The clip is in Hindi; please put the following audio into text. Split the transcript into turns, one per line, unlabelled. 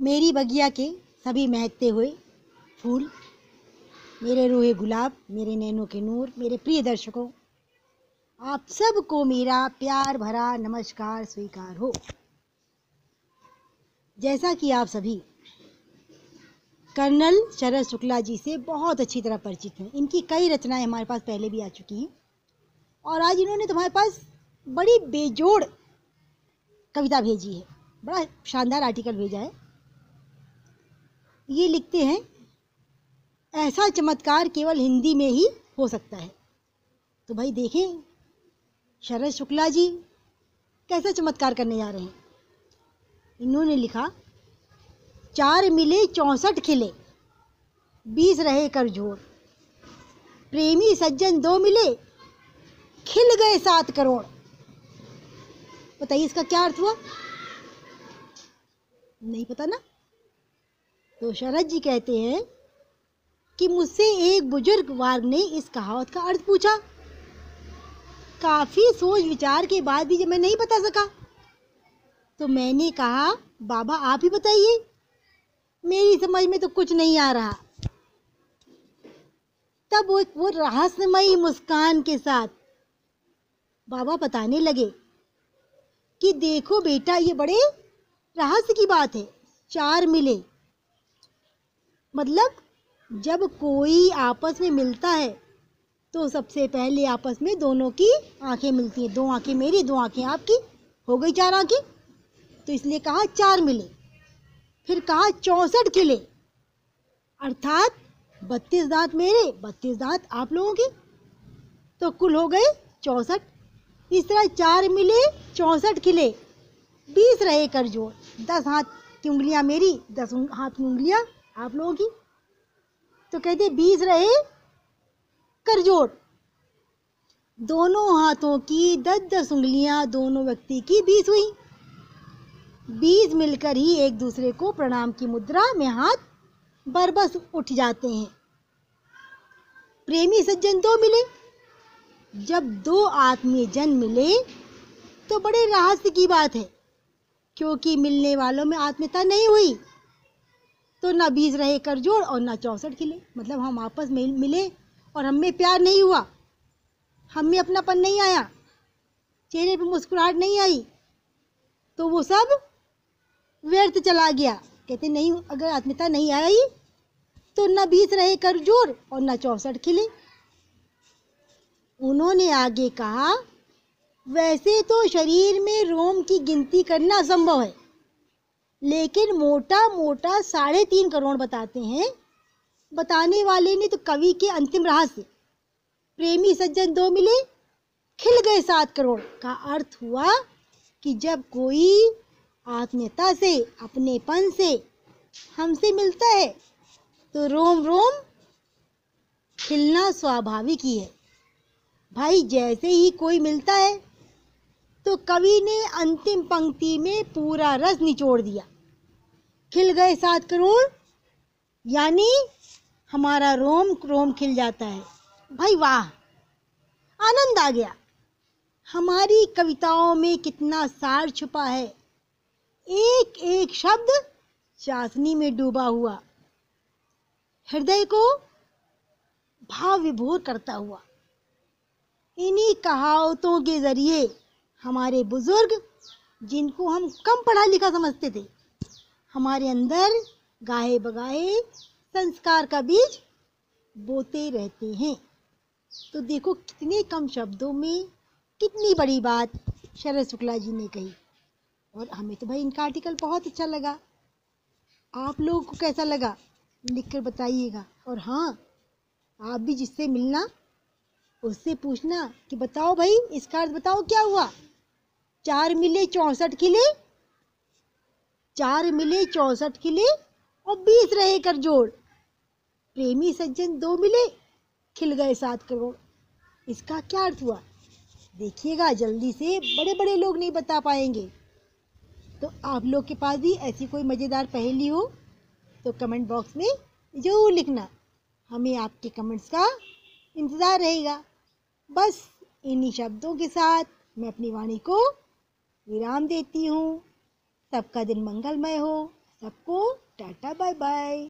मेरी बगिया के सभी महकते हुए फूल, मेरे रूहे गुलाब, मेरे नैनों के नूर, मेरे प्रिय दर्शकों, आप सबको मेरा प्यार भरा नमस्कार स्वीकार हो। जैसा कि आप सभी कर्नल शरद शुक्ला जी से बहुत अच्छी तरह परिचित हैं। इनकी कई रचनाएं हमारे पास पहले भी आ चुकी हैं और आज इन्होंने तुम्हारे पास बड़ी बेजोड़ कविता भेजी है, बड़ा शानदार आर्टिकल भेजा है। ये लिखते हैं, ऐसा चमत्कार केवल हिंदी में ही हो सकता है। तो भाई देखें शरद शुक्ला जी कैसा चमत्कार करने जा रहे हैं। इन्होंने लिखा, 4 मिले 64 खिले, 20 रहे कर जोड़, प्रेमी सज्जन 2 मिले, खिल गए 7 करोड़। बताइए इसका क्या अर्थ हुआ? नहीं पता ना? तो शरद जी कहते हैं कि मुझसे एक बुजुर्ग वार्ग ने इस कहावत का अर्थ पूछा। काफी सोच विचार के बाद भी जब मैं नहीं बता सका तो मैंने कहा, बाबा आप ही बताइए, मेरी समझ में तो कुछ नहीं आ रहा। तब वो रहस्यमयी मुस्कान के साथ बाबा बताने लगे कि देखो बेटा, ये बड़े रहस्य की बात है। 4 मिले मतलब जब कोई आपस में मिलता है तो सबसे पहले आपस में दोनों की आंखें मिलती हैं। 2 आंखें मेरी, 2 आंखें आपकी, हो गई 4 आंखें। तो इसलिए कहा 4 मिले। फिर कहा 64 खिले, अर्थात 32 दांत मेरे, 32 दांत आप लोगों के, तो कुल हो गए 64। इस तरह 4 मिले 64 खिले, 20 रहे कर जोड़, 10 हाथ की उंगलियां मेरी, 10 हाथ की उंगलियां आप लोगों की, तो कहते 20 रहे कर जोड़। दोनों हाथों की 10-10 उंगलियां दोनों व्यक्ति की 20 हुई। 20 मिलकर ही एक दूसरे को प्रणाम की मुद्रा में हाथ बरबस उठ जाते हैं। प्रेमी सज्जन 2 मिले, जब 2 आत्मीय जन मिले तो बड़े रहस्य की बात है, क्योंकि मिलने वालों में आत्मीयता नहीं हुई तो ना 20 रहे कर जोड़ और ना 64 खिले। मतलब हम आपस में मिले और हम में प्यार नहीं हुआ, हम में अपनापन नहीं आया, चेहरे पे मुस्कुराहट नहीं आई, तो वो सब व्यर्थ चला गया। कहते नहीं, अगर आत्मीयता नहीं आई तो ना 20 रहे कर जोड़ और ना 64 खिले। उन्होंने आगे कहा, वैसे तो शरीर में रोम की गिनती करना असंभव है, लेकिन मोटा मोटा 3.5 करोड़ बताते हैं। बताने वाले ने तो कवि के अंतिम रहस्य, प्रेमी सज्जन 2 मिले, खिल गए 7 करोड़ का अर्थ हुआ कि जब कोई आत्मीयता से, अपनेपन से हमसे मिलता है तो रोम रोम खिलना स्वाभाविक ही है। भाई जैसे ही कोई मिलता है तो कवि ने अंतिम पंक्ति में पूरा रस निचोड़ दिया। खिल गए 7 करोड़ यानी हमारा रोम रोम खिल जाता है। भाई वाह, आनंद आ गया। हमारी कविताओं में कितना सार छुपा है, एक एक शब्द चाशनी में डूबा हुआ, हृदय को भाव विभोर करता हुआ। इन्हीं कहावतों के जरिए हमारे बुजुर्ग, जिनको हम कम पढ़ा लिखा समझते थे, हमारे अंदर गाहे बगाहे संस्कार का बीज बोते रहते हैं। तो देखो कितने कम शब्दों में कितनी बड़ी बात शरद शुक्ला जी ने कही। और हमें तो भाई इनका आर्टिकल बहुत अच्छा लगा। आप लोगों को कैसा लगा लिखकर बताइएगा। और हाँ, आप भी जिससे मिलना उससे पूछना कि बताओ भाई इसका अर्थ बताओ क्या हुआ। 4 मिले 64 खिले, 4 मिले 64 खिले और 20 रहे कर जोड़, प्रेमी सज्जन 2 मिले, खिल गए 7 करोड़। इसका क्या अर्थ हुआ देखिएगा। जल्दी से बड़े बड़े लोग नहीं बता पाएंगे। तो आप लोग के पास भी ऐसी कोई मज़ेदार पहेली हो तो कमेंट बॉक्स में ज़रूर लिखना। हमें आपके कमेंट्स का इंतज़ार रहेगा। बस इन्हीं शब्दों के साथ मैं अपनी वाणी को विराम देती हूँ। सबका दिन मंगलमय हो, सबको टाटा बाय बाय।